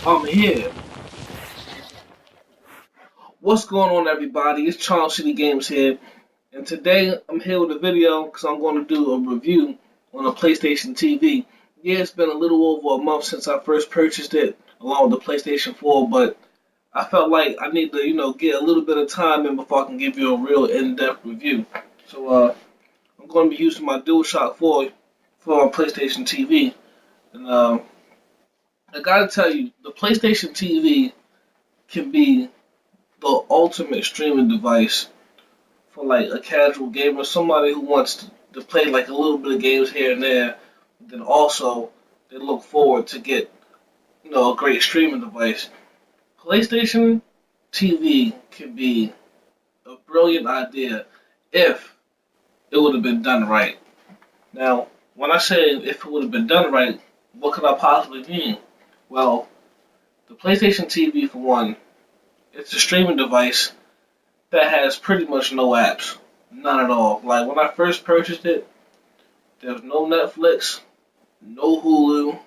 I'm here. What's going on, everybody? It's Charles City Games here, and today I'm here with a video because I'm going to do a review on a PlayStation TV. Yeah, it's been a little over a month since I first purchased it, along with the PlayStation 4, but I felt like I need to, get a little bit of time in before I can give you a real in-depth review. So, I'm going to be using my DualShock 4 for my PlayStation TV, and I gotta tell you, the PlayStation TV can be the ultimate streaming device for like a casual gamer, somebody who wants to play like a little bit of games here and there. Then also they look forward to get a great streaming device. PlayStation TV can be a brilliant idea if it would have been done right. Now, when I say if it would have been done right, what could I possibly mean? Well, the PlayStation TV for one, it's a streaming device that has pretty much no apps. None at all. Like when I first purchased it, there was no Netflix, no Hulu.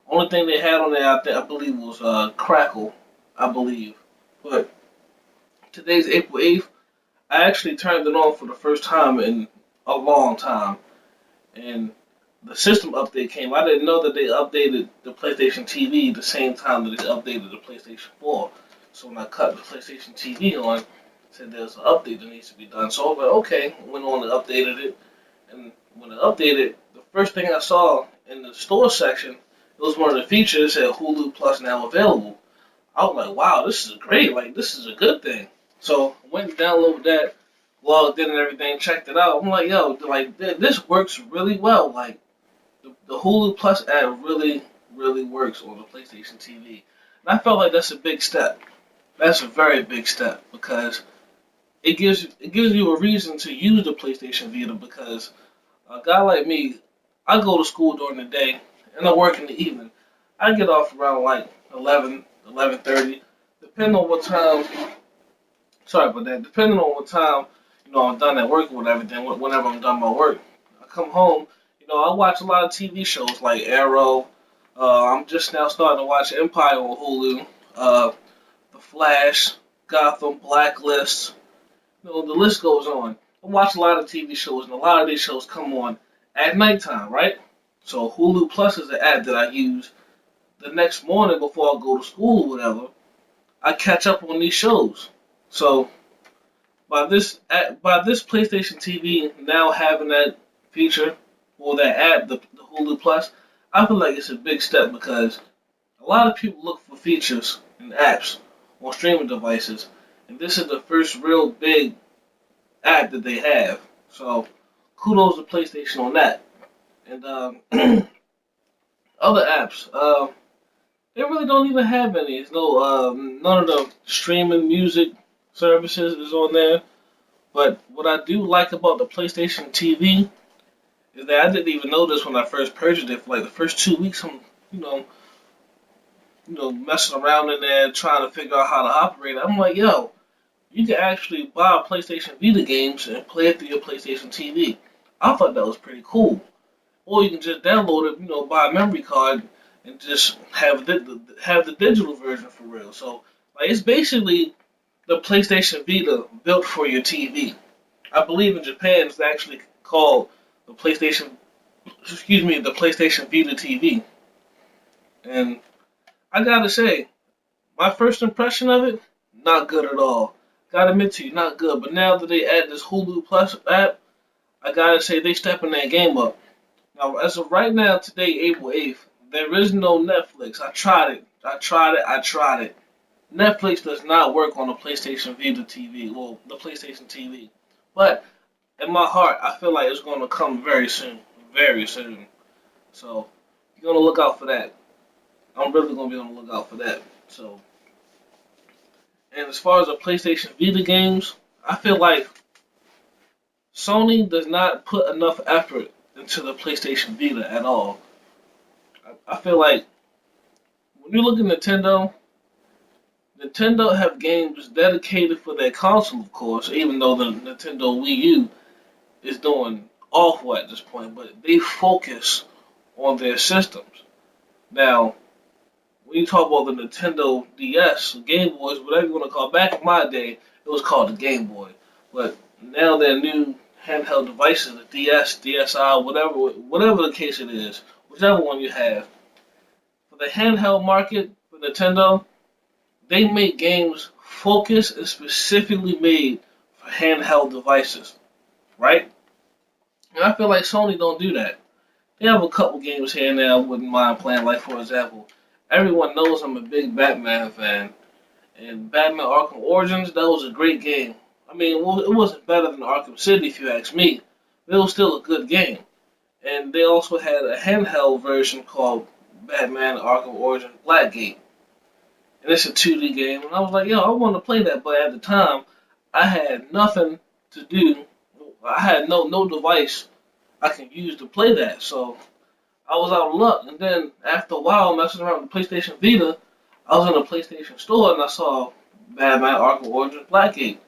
Only thing they had on there, I believe, was Crackle, I believe. But today's April 8th, I actually turned it on for the first time in a long time. And the system update came. I didn't know that they updated the PlayStation TV the same time that they updated the PlayStation 4. So when I cut the PlayStation TV on, it said there's an update that needs to be done. So I was like, okay, went on and updated it. And when I updated, the first thing I saw in the store section, it was one of the features that said Hulu Plus now available. I was like, wow, this is great. Like, this is a good thing. So I went and downloaded that, logged in and everything, checked it out. I'm like, yo, like this works really well. Like, the Hulu Plus app really, really works on the PlayStation TV. And I felt like that's a big step. That's a very big step because it gives you a reason to use the PlayStation Vita because a guy like me, I go to school during the day and I work in the evening. I get off around like 11, 11:30, depending on what time. Sorry about that. Depending on what time I'm done at work or whatever. Then whenever I'm done my work, I come home. I watch a lot of TV shows like Arrow. I'm just now starting to watch Empire on Hulu. The Flash, Gotham, Blacklist. The list goes on. I watch a lot of TV shows, and a lot of these shows come on at nighttime, right? So Hulu Plus is an app that I use the next morning before I go to school or whatever. I catch up on these shows. So by this PlayStation TV now having that feature or that app, the Hulu Plus, I feel like it's a big step because a lot of people look for features and apps on streaming devices, and this is the first real big app that they have. So kudos to PlayStation on that. And other apps, they really don't even have any. There's none of the streaming music services is on there. But what I do like about the PlayStation TV is that I didn't even notice when I first purchased it. For like the first 2 weeks, I'm you know messing around in there trying to figure out how to operate it. I'm like, yo, you can actually buy PlayStation Vita games and play it through your PlayStation TV. I thought that was pretty cool. Or you can just download it, buy a memory card and just have the digital version for real. So like it's basically the PlayStation Vita built for your TV. I believe in Japan it's actually called the PlayStation Vita TV. And I gotta say, my first impression of it, not good at all. Gotta admit to you, not good. But now that they add this Hulu Plus app, I gotta say they stepping their game up. Now, as of right now, today, April 8th, there is no Netflix. I tried it. I tried it. Netflix does not work on the PlayStation Vita TV, well, the PlayStation TV. But in my heart, I feel like it's going to come very soon. Very soon. So, you're going to look out for that. I'm really going to be on the lookout for that. So, and as far as the PlayStation Vita games, I feel like Sony does not put enough effort into the PlayStation Vita at all. I feel like when you look at Nintendo have games dedicated for their console, of course, even though the Nintendo Wii U is doing awful at this point, but they focus on their systems. Now, when you talk about the Nintendo DS, Game Boys, whatever you want to call it, back in my day, it was called the Game Boy. But now they're new handheld devices, the DS, DSi, whatever the case it is, whichever one you have. For the handheld market, for Nintendo, they make games focused and specifically made for handheld devices, right? And I feel like Sony don't do that. They have a couple games here and there I wouldn't mind playing. Like for example, everyone knows I'm a big Batman fan, and Batman Arkham Origins, that was a great game. I mean, well, it wasn't better than Arkham City if you ask me, but it was still a good game. And they also had a handheld version called Batman Arkham Origins Blackgate, and it's a 2D game. And I was like, yo, I want to play that, but at the time, I had nothing to do. I had no device I can use to play that, so I was out of luck. And then after a while, messing around with the PlayStation Vita, I was in a PlayStation store and I saw Batman Arkham Origins Blackgate.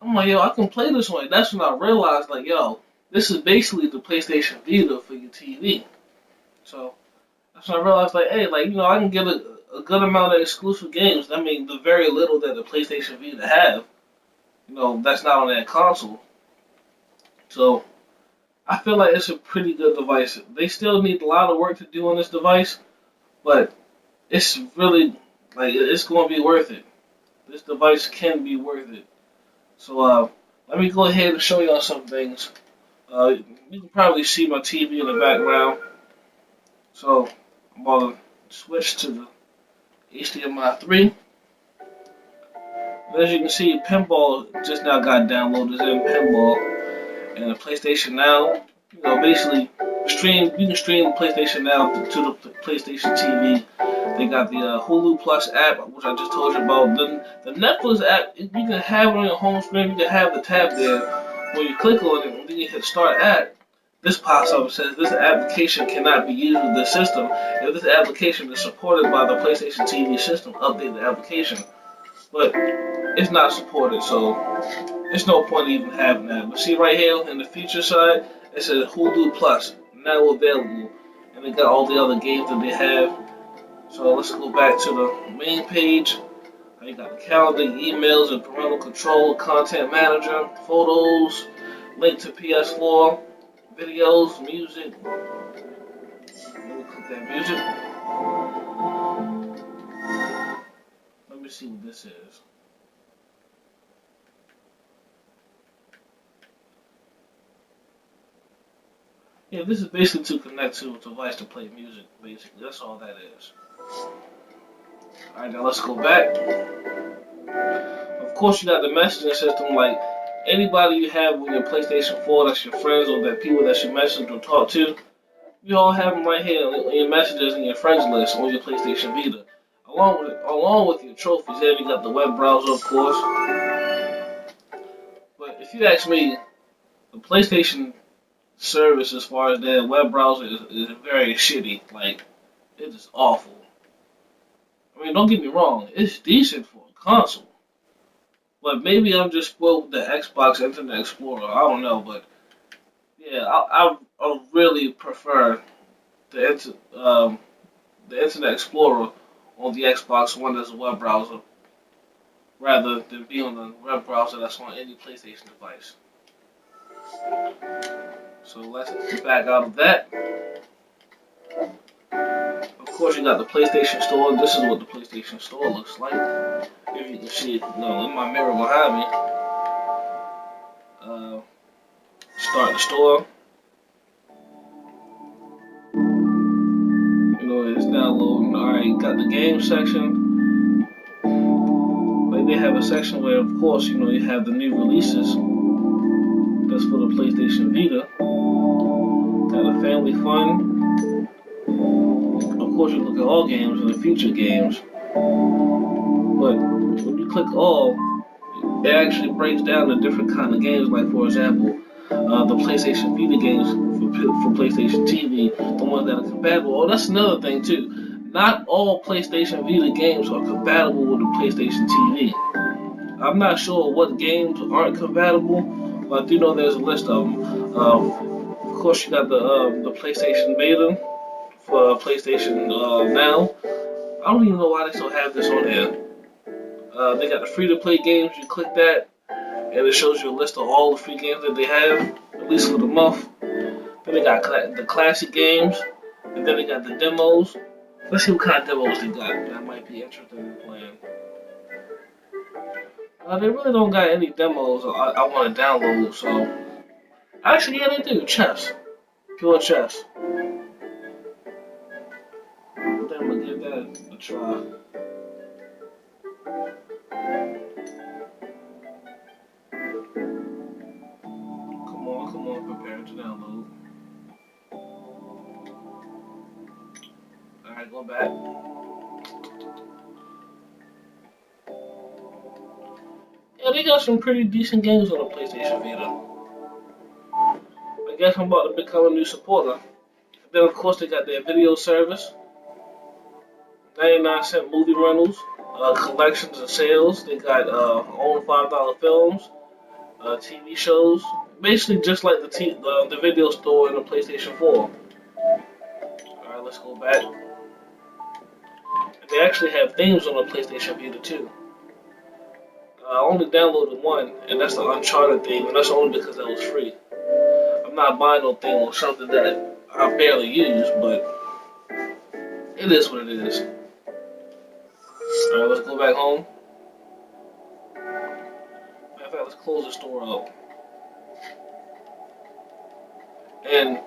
I'm like, yo, I can play this one. That's when I realized, like, yo, this is basically the PlayStation Vita for your TV. So that's when I realized, like, hey, like, I can get a good amount of exclusive games. I mean, the very little that the PlayStation Vita have, that's not on that console. So I feel like it's a pretty good device. They still need a lot of work to do on this device, but it's really, like, it's going to be worth it. This device can be worth it. So let me go ahead and show y'all some things. You can probably see my TV in the background. So I'm going to switch to the HDMI 3. As you can see, Pinball just now got downloaded in Pinball. And the PlayStation Now, basically you can stream PlayStation Now to the PlayStation TV. They got the Hulu Plus app, which I just told you about. Then the Netflix app, you can have it on your home screen. You can have the tab there. When you click on it, and then you hit Start App, this pops up and says this application cannot be used with this system. If this application is supported by the PlayStation TV system, update the application. But it's not supported, so there's no point even having that. But see right here in the feature side, it says Hulu Plus, now available. And they got all the other games that they have. So let's go back to the main page. You got the calendar, emails, and parental control, content manager, photos, link to PS4, videos, music. Let me click that music. Let me see what this is. Yeah, this is basically to connect to a device to play music, basically. That's all that is. Alright, now let's go back. Of course, you got the messaging system, like anybody you have on your PlayStation 4 that's your friends or that people that you message or talk to, you all have them right here on your messages and your friends list on your PlayStation Vita. Along with your trophies, there you got the web browser, of course. But if you ask me, the PlayStation service as far as their web browser is very shitty. Like, it is awful. I mean, don't get me wrong, it's decent for a console. But maybe I'm just spoiled with the Xbox Internet Explorer. I don't know, but yeah, I really prefer the Internet Explorer on the Xbox One as a web browser rather than be on a web browser that's on any PlayStation device. So let's back out of that. Of course, you got the PlayStation Store. This is what the PlayStation Store looks like. If you can see it, in my mirror behind me. Start the store. It's downloading. Alright, you got the game section. Like they have a section where, of course, you have the new releases. That's for the PlayStation Vita. Got a family fun. Of course, you look at all games and the future games. But when you click all, it actually breaks down the different kind of games. Like, for example, the PlayStation Vita games for PlayStation TV, the ones that are compatible. Oh, that's another thing too. Not all PlayStation Vita games are compatible with the PlayStation TV. I'm not sure what games aren't compatible, but I do know there's a list of them. Of course, you got the PlayStation Beta for PlayStation Now. I don't even know why they still have this on here. They got the free-to-play games. You click that, and it shows you a list of all the free games that they have, at least for the month. Then they got the classic games, and then they got the demos. Let's see what kind of demos they got that I might be interested in playing. They really don't got any demos I want to download, so... Actually, yeah, they do. Chess. Pure chess. I think I'm gonna give that a try. Come on, prepare to download. Alright, go back. Yeah, they got some pretty decent games on the PlayStation Vita. I guess I'm about to become a new supporter. Then, of course, they got their video service, 99-cent movie rentals, collections and sales. They got own $5 films, TV shows. Basically, just like the video store in the PlayStation 4. Alright, let's go back. And they actually have themes on the PlayStation Vita, too. I only downloaded one, and that's the Uncharted theme, and that's only because that was free. I'm not buying no thing or something that I barely use, but it is what it is. Alright, let's go back home. Matter of fact, let's close the store out. And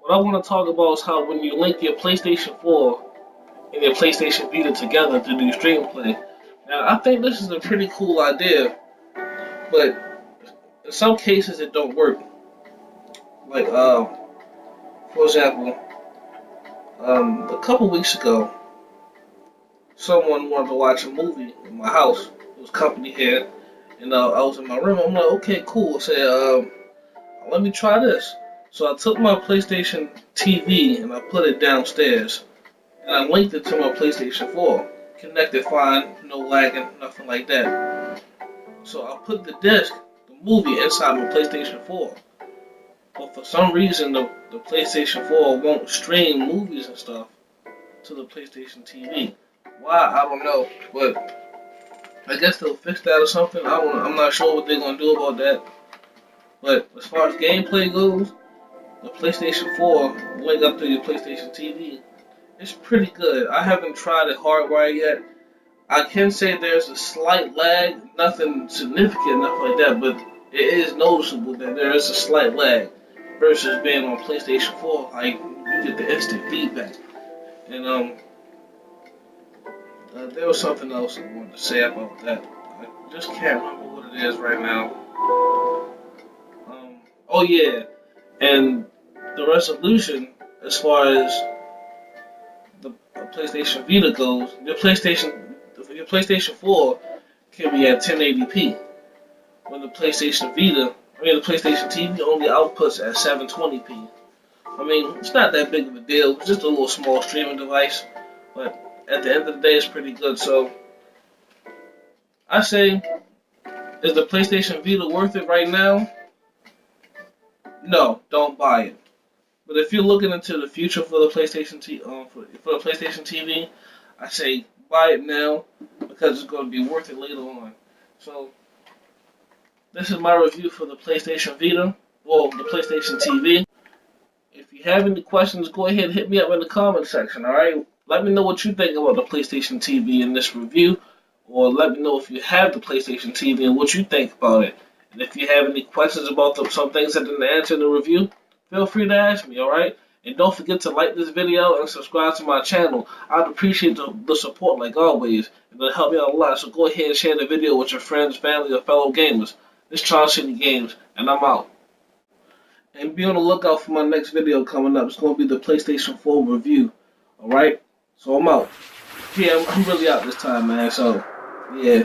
what I want to talk about is how when you link your PlayStation 4 and your PlayStation Vita together to do stream play. Now, I think this is a pretty cool idea, but in some cases it don't work. Like, for example, a couple weeks ago, someone wanted to watch a movie in my house. It was company here, and I was in my room. I'm like, okay, cool. I said, let me try this. So I took my PlayStation TV and I put it downstairs, and I linked it to my PlayStation 4. Connected fine, no lagging, nothing like that. So I put the disc, the movie, inside my PlayStation 4. But for some reason, the PlayStation 4 won't stream movies and stuff to the PlayStation TV. Why? I don't know. But I guess they'll fix that or something. I'm not sure what they're going to do about that. But as far as gameplay goes, the PlayStation 4 link up to your PlayStation TV. It's pretty good. I haven't tried it hardwired yet. I can say there's a slight lag, nothing significant, nothing like that, but it is noticeable that there is a slight lag versus being on PlayStation 4. Like, you get the instant feedback. And there was something else I wanted to say about that. I just can't remember what it is right now. Oh yeah, and the resolution as far as the PlayStation Vita goes, your PlayStation 4 can be at 1080p. When the PlayStation TV only outputs at 720p. I mean, it's not that big of a deal. It's just a little small streaming device, but at the end of the day, it's pretty good. So I say, is the PlayStation Vita worth it right now? No, don't buy it. But if you're looking into the future for the PlayStation for the PlayStation TV, I say buy it now because it's going to be worth it later on. So this is my review for the PlayStation Vita or the PlayStation TV. If you have any questions, go ahead and hit me up in the comment section. All right, let me know what you think about the PlayStation TV in this review, or let me know if you have the PlayStation TV and what you think about it. And if you have any questions about some things I didn't answer in the review, feel free to ask me, alright? And don't forget to like this video and subscribe to my channel. I'd appreciate the support like always. It'll help me out a lot. So go ahead and share the video with your friends, family, or fellow gamers. This is Charles City Games, and I'm out. And be on the lookout for my next video coming up. It's going to be the PlayStation 4 review. Alright? So I'm out. Yeah, I'm really out this time, man. So, yeah.